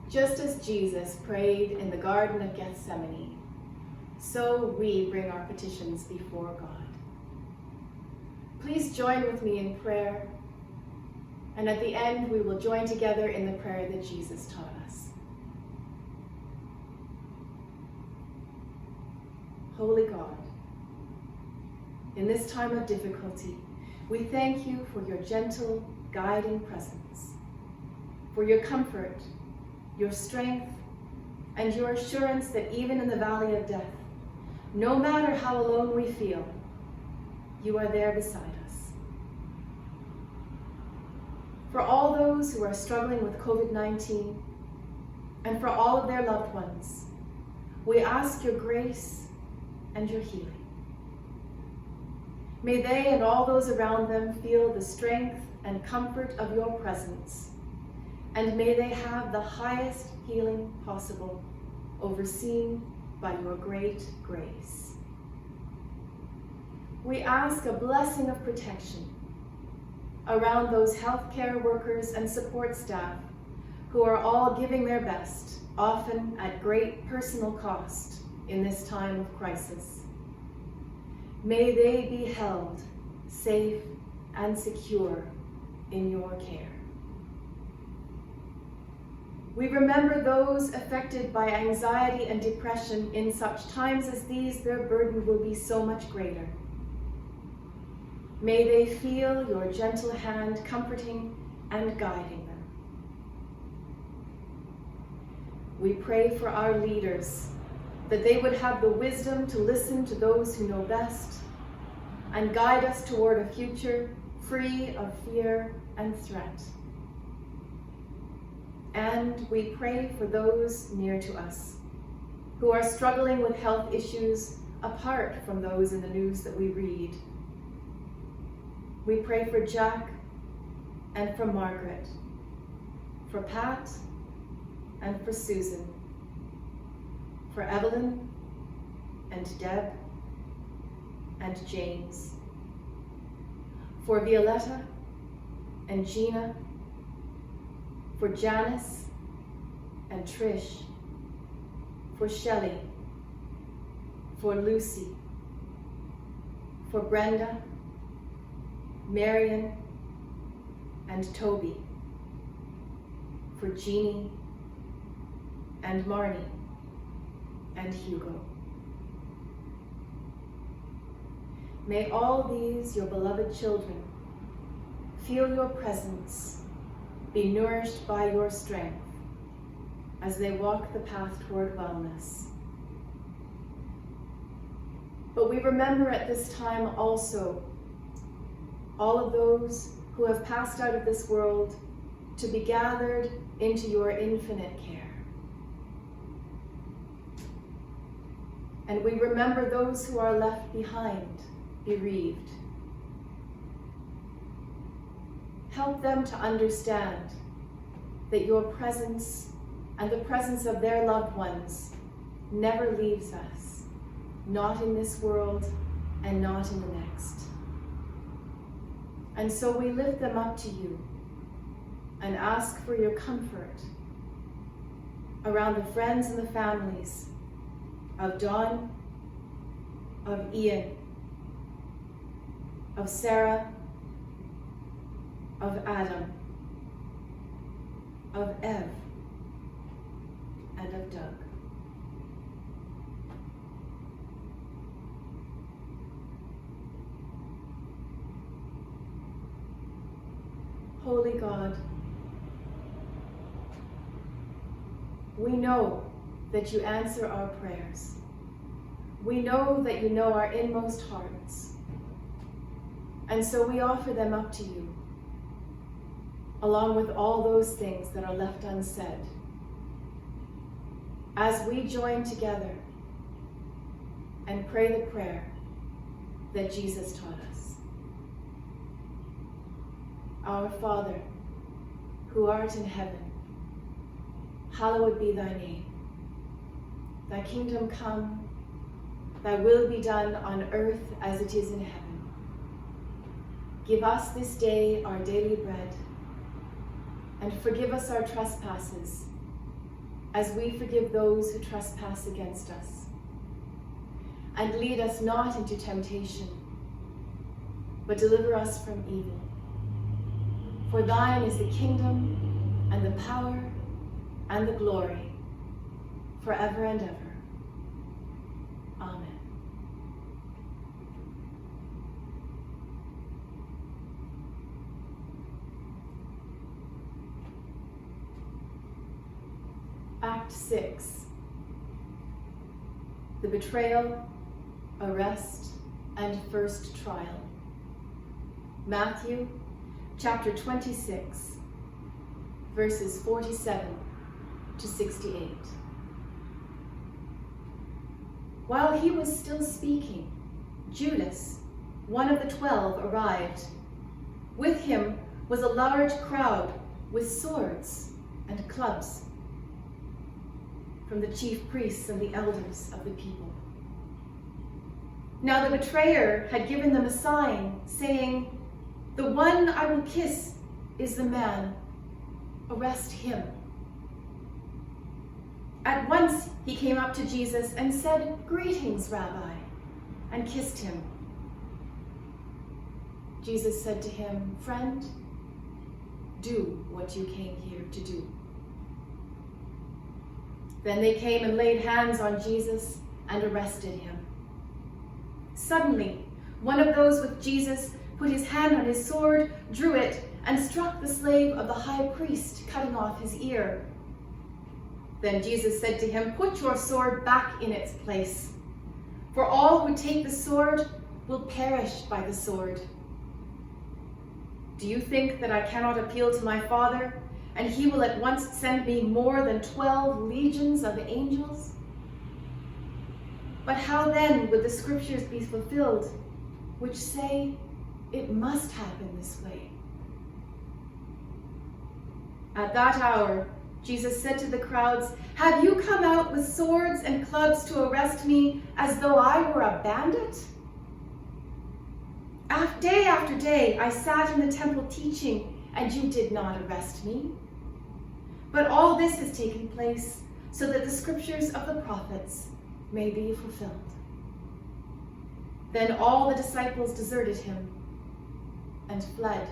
Just as Jesus prayed in the Garden of Gethsemane, so we bring our petitions before God. Please join with me in prayer, and at the end we will join together in the prayer that Jesus taught us. Holy God, in this time of difficulty, we thank you for your gentle, guiding presence, for your comfort, your strength, and your assurance that even in the valley of death, no matter how alone we feel, you are there beside us. For all those who are struggling with COVID-19, and for all of their loved ones, we ask your grace and your healing. May they and all those around them feel the strength and comfort of your presence, and may they have the highest healing possible, overseen by your great grace. We ask a blessing of protection around those healthcare workers and support staff who are all giving their best, often at great personal cost in this time of crisis. May they be held safe and secure in your care. We remember those affected by anxiety and depression. In such times as these, their burden will be so much greater. May they feel your gentle hand comforting and guiding them. We pray for our leaders, that they would have the wisdom to listen to those who know best and guide us toward a future free of fear and threat. And we pray for those near to us who are struggling with health issues apart from those in the news that we read. We pray for Jack and for Margaret, for Pat and for Susan, for Evelyn and Deb and James, for Violetta and Gina, for Janice and Trish, for Shelley, for Lucy, for Brenda, Marion, and Toby, for Jeannie and Marnie and Hugo. May all these, your beloved children, feel your presence, be nourished by your strength as they walk the path toward wellness. But we remember at this time also all of those who have passed out of this world to be gathered into your infinite care. And we remember those who are left behind, bereaved. Help them to understand that your presence and the presence of their loved ones never leaves us, not in this world and not in the next. And so we lift them up to you and ask for your comfort around the friends and the families of Dawn, of Ian, of Sarah, of Adam, of Ev, and of Doug. Holy God, we know that you answer our prayers. We know that you know our inmost hearts. And so we offer them up to you, along with all those things that are left unsaid, as we join together and pray the prayer that Jesus taught us. Our Father, who art in heaven, hallowed be thy name. Thy kingdom come, thy will be done on earth as it is in heaven. Give us this day our daily bread, and forgive us our trespasses, as we forgive those who trespass against us. And lead us not into temptation, but deliver us from evil. For thine is the kingdom, and the power, and the glory, forever and ever. Amen. Act 6. The betrayal, arrest, and first trial. Matthew chapter 26, verses 47 to 68. While he was still speaking, Judas, one of the 12, arrived. With him was a large crowd with swords and clubs from the chief priests and the elders of the people. Now the betrayer had given them a sign, saying, "The one I will kiss is the man. Arrest him." At once he came up to Jesus and said, "Greetings, Rabbi," and kissed him. Jesus said to him, "Friend, do what you came here to do." Then they came and laid hands on Jesus and arrested him. Suddenly, one of those with Jesus put his hand on his sword, drew it, and struck the slave of the high priest, cutting off his ear. Then Jesus said to him, "Put your sword back in its place, for all who take the sword will perish by the sword. Do you think that I cannot appeal to my Father, and he will at once send me more than 12 legions of angels? But how then would the scriptures be fulfilled, which say it must happen this way?" At that hour, Jesus said to the crowds, "Have you come out with swords and clubs to arrest me as though I were a bandit? Day after day I sat in the temple teaching, and you did not arrest me. But all this has taken place so that the scriptures of the prophets may be fulfilled." Then all the disciples deserted him and fled.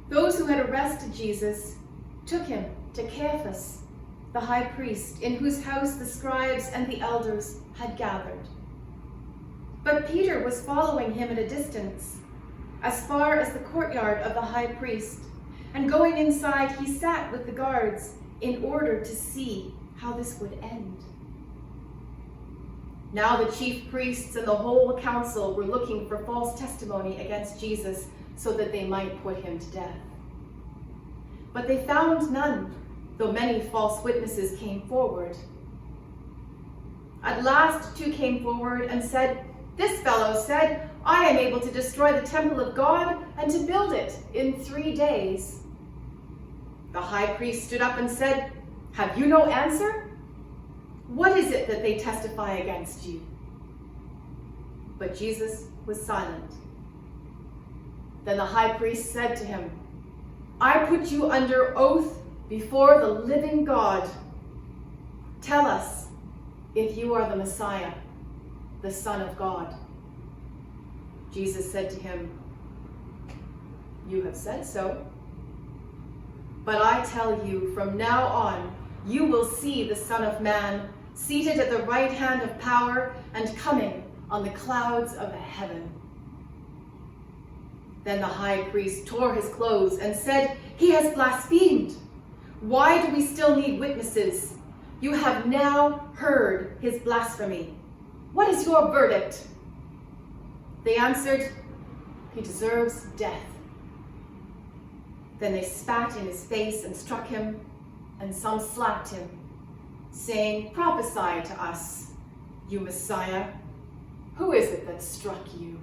Those who had arrested Jesus took him to Caiaphas, the high priest, in whose house the scribes and the elders had gathered. But Peter was following him at a distance, as far as the courtyard of the high priest, and going inside, he sat with the guards in order to see how this would end. Now the chief priests and the whole council were looking for false testimony against Jesus so that they might put him to death. But they found none, though many false witnesses came forward. At last 2 came forward and said, "This fellow said, 'I am able to destroy the temple of God and to build it in 3 days.' The high priest stood up and said, 'Have you no answer? What is it that they testify against you?' But Jesus was silent. Then the high priest said to him, 'I put you under oath before the living God. Tell us if you are the Messiah, the Son of God.' Jesus said to him, 'You have said so. But I tell you, from now on, you will see the Son of Man seated at the right hand of power and coming on the clouds of heaven.' Then the high priest tore his clothes and said, 'He has blasphemed. Why do we still need witnesses? You have now heard his blasphemy. What is your verdict?' They answered, 'He deserves death.' Then they spat in his face and struck him, and some slapped him, saying, 'Prophesy to us, you Messiah. Who is it that struck you?'